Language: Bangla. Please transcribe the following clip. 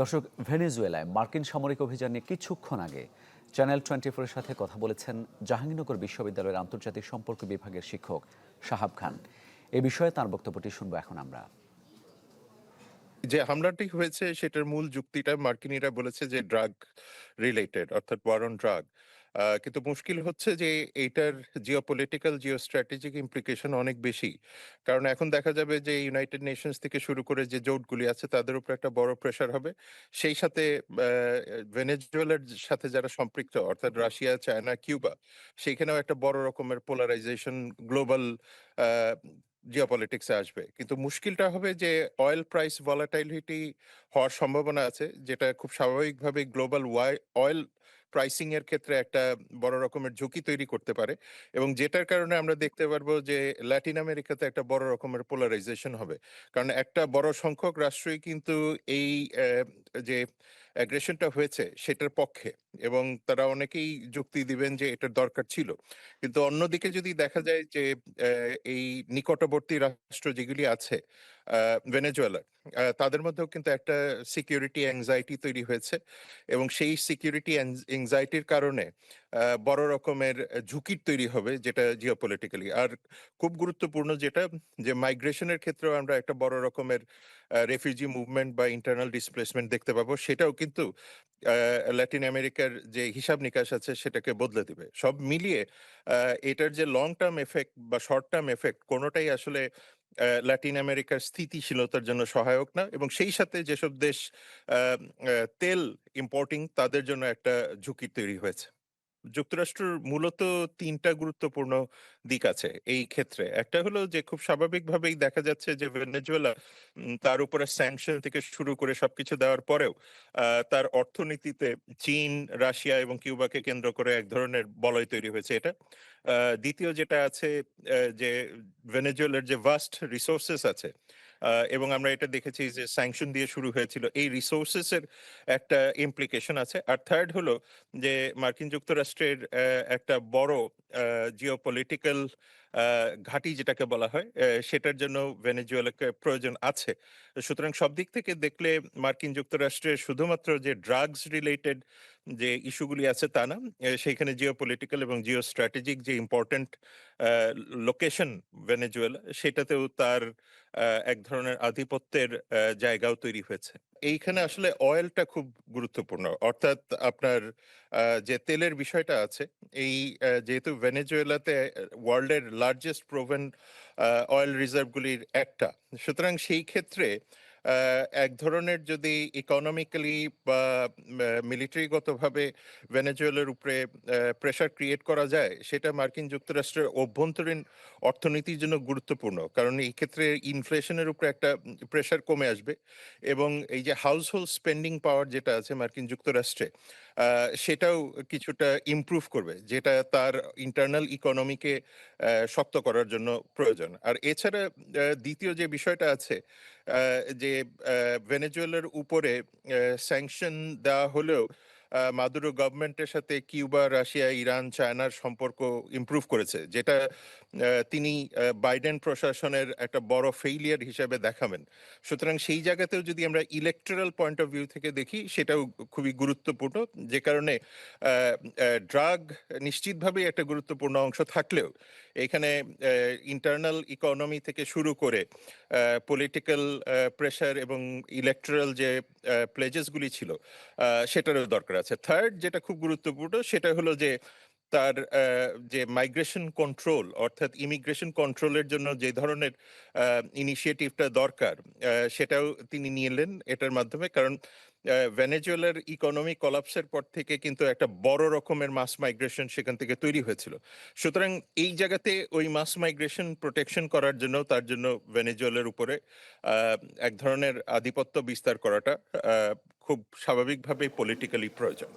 দর্শক, ভেনেজুয়েলায় মার্কিন সামরিক অভিযান নিয়ে কিছুক্ষণ আগে চ্যানেল 24-এর সাথে কথা বলেছেন জাহাঙ্গীরনগর বিশ্ববিদ্যালয়ের আন্তর্জাতিক সম্পর্ক বিভাগের শিক্ষক শাহাব খান। এ বিষয়ে তার বক্তব্যটি শুনবো এখন আমরা। যে হামলাটি হয়েছে সেটার মূল যুক্তিটা মার্কিনিরা বলেছে যে ড্রাগ রিলেটেড, অর্থাৎ ওয়ার অন ড্রাগ। কিন্তু মুশকিল হচ্ছে যে এইটার জিওপলিটিক্যাল জিওস্ট্র্যাটেজিক ইমপ্লিকেশন অনেক বেশি। কারণ এখন দেখা যাবে যে ইউনাইটেড নেশনস থেকে শুরু করে যে জোটগুলি আছে তাদের উপর একটা বড় প্রেশার হবে। সেই সাথে ভেনেজুয়েলার সাথে যারা সম্পৃক্ত, অর্থাৎ রাশিয়া, চায়না, কিউবা, সেইখানেও একটা বড় রকমের পোলারাইজেশন গ্লোবাল জিওপলিটিক্সে আসবে। কিন্তু মুশকিলটা হবে যে অয়েল প্রাইস ভলাটাইলিটি হওয়ার সম্ভাবনা আছে, যেটা খুব স্বাভাবিকভাবে গ্লোবাল অয়েল প্রাইসিং এর ক্ষেত্রে একটা বড় রকমের ঝুঁকি তৈরি করতে পারে, এবং যেটার কারণে আমরা দেখতে পারবো যে ল্যাটিন আমেরিকাতে একটা বড় রকমের পোলারাইজেশন হবে। কারণ একটা বড় সংখ্যক রাষ্ট্রই কিন্তু এই যে অ্যাগ্রেশনটা হয়েছে সেটার পক্ষে, এবং তারা অনেকেই যুক্তি দিবেন যে এটার দরকার ছিল। কিন্তু অন্যদিকে যদি দেখা যায় যে এই নিকটবর্তী রাষ্ট্র যেগুলি আছে, ভেনেজুয়েলা, তাদের মধ্যেও কিন্তু একটা সিকিউরিটি অ্যাংজাইটি তৈরি হয়েছে, এবং সেই সিকিউরিটি অ্যাংজাইটির কারণে বড় রকমের ঝুঁকির তৈরি হবে, যেটা জিওপলিটিক্যালি। আর খুব গুরুত্বপূর্ণ যেটা, যে মাইগ্রেশনের ক্ষেত্রেও আমরা একটা বড় রকমের রেফিউজি মুভমেন্ট বা ইন্টারনাল ডিসপ্লেসমেন্ট দেখতে পাবো, সেটাও কিন্তু ল্যাটিন আমেরিকার যে হিসাব নিকাশ আছে সেটাকে বদলে দিবে। সব মিলিয়ে এটার যে লং টার্ম এফেক্ট বা শর্ট টার্ম এফেক্ট, কোনোটাই আসলে ল্যাটিন আমেরিকার স্থিতিশীলতার জন্য সহায়ক না, এবং সেই সাথে যেসব দেশ আহ, তেল ইম্পোর্টিং, তাদের জন্য একটা ঝুঁকি তৈরি হয়েছে। যুক্তরাষ্ট্রের মূলত তিনটা গুরুত্বপূর্ণ দিক আছে এই ক্ষেত্রে। একটা হলো যে খুব স্বাভাবিকভাবেই দেখা যাচ্ছে যে ভেনেজুয়েলা, তার উপরে স্যাংশন থেকে শুরু করে সবকিছু দেওয়ার পরেও তার অর্থনীতিতে চীন, রাশিয়া এবং কিউবাকে কেন্দ্র করে এক ধরনের বলয় তৈরি হয়েছে। এটা দ্বিতীয় যেটা আছে, যে ভেনেজুয়েলার যে ভাস্ট রিসোর্সেস আছে, এবং আমরা এটা দেখেছি যে স্যাংশন দিয়ে শুরু হয়েছিল, এই রিসোর্সেস এর একটা ইমপ্লিকেশন আছে। আর থার্ড হলো যে মার্কিন যুক্তরাষ্ট্রের একটা বড় জিওপলিটিক্যাল ঘাঁটি যেটাকে বলা হয়, সেটার জন্য ভেনেজুয়েলাকে প্রয়োজন আছে। সুতরাং সব দিক থেকে দেখলে মার্কিন যুক্তরাষ্ট্রের শুধুমাত্র যে ড্রাগস রিলেটেড যে ইস্যুগুলি আছে তা না, সেইখানে জিওপলিটিক্যাল এবং জিও স্ট্র্যাটেজিক যে ইম্পর্টেন্ট লোকেশন ভেনেজুয়েলা, সেটাতেও তার এক ধরনের আধিপত্যের জায়গাও তৈরি হয়েছে। এইখানে আসলে অয়েলটা খুব গুরুত্বপূর্ণ, অর্থাৎ আপনার যে তেলের বিষয়টা আছে, এই যেহেতু ভেনেজুয়েলাতে ওয়ার্ল্ডের লার্জেস্ট প্রোভেন অয়েল রিজার্ভগুলির একটা, সুতরাং সেই ক্ষেত্রে এক ধরনের যদি ইকোনমিক্যালি বা মিলিটারিগতভাবে ভেনেজুয়েলার উপরে প্রেশার ক্রিয়েট করা যায়, সেটা মার্কিন যুক্তরাষ্ট্রের অভ্যন্তরীণ অর্থনীতির জন্য গুরুত্বপূর্ণ। কারণ এই ক্ষেত্রে ইনফ্লেশনের উপরে একটা প্রেশার কমে আসবে, এবং এই যে হাউস হোল্ড স্পেন্ডিং পাওয়ার যেটা আছে মার্কিন যুক্তরাষ্ট্রে, সেটাও কিছুটা ইমপ্রুভ করবে, যেটা তার ইন্টারনাল ইকোনমিকে শক্ত করার জন্য প্রয়োজন। আর এছাড়া দ্বিতীয় যে বিষয়টা আছে, যে ভেনেজুয়েলার উপরে স্যাংশন দেওয়া হলেও মাদুরো গভর্নমেন্টের সাথে কিউবা, রাশিয়া, ইরান, চায়নার সম্পর্ক ইমপ্রুভ করেছে, যেটা তিনি বাইডেন প্রশাসনের একটা বড় ফেইলিয়ার হিসেবে দেখাবেন। সুতরাং সেই জায়গাতেও যদি আমরা ইলেকট্রাল পয়েন্ট অফ ভিউ থেকে দেখি, সেটাও খুবই গুরুত্বপূর্ণ। যে কারণে ড্রাগ নিশ্চিতভাবেই একটা গুরুত্বপূর্ণ অংশ থাকলেও, এখানে ইন্টারনাল ইকোনমি থেকে শুরু করে পলিটিক্যাল প্রেশার এবং ইলেকট্রাল যে প্লেজেসগুলি ছিল, সেটারও দরকার আছে। থার্ড যেটা খুব গুরুত্বপূর্ণ, সেটা হলো যে তার যে মাইগ্রেশন কন্ট্রোল, অর্থাৎ ইমিগ্রেশন কন্ট্রোলের জন্য যে ধরনের ইনিশিয়েটিভটা দরকার, সেটাও তিনি নিলেন এটার মাধ্যমে। কারণ ভেনেজুয়েলার ইকোনমি কলাপসের পর থেকে কিন্তু একটা বড় রকমের মাস মাইগ্রেশন সেখান থেকে তৈরি হয়েছিল। সুতরাং এই জায়গাতে ওই মাস মাইগ্রেশন প্রোটেকশন করার জন্য, তার জন্য ভেনেজুয়েলার উপরে আহ, এক ধরনের আধিপত্য বিস্তার করাটা খুব স্বাভাবিকভাবেই পলিটিক্যালি প্রয়োজন।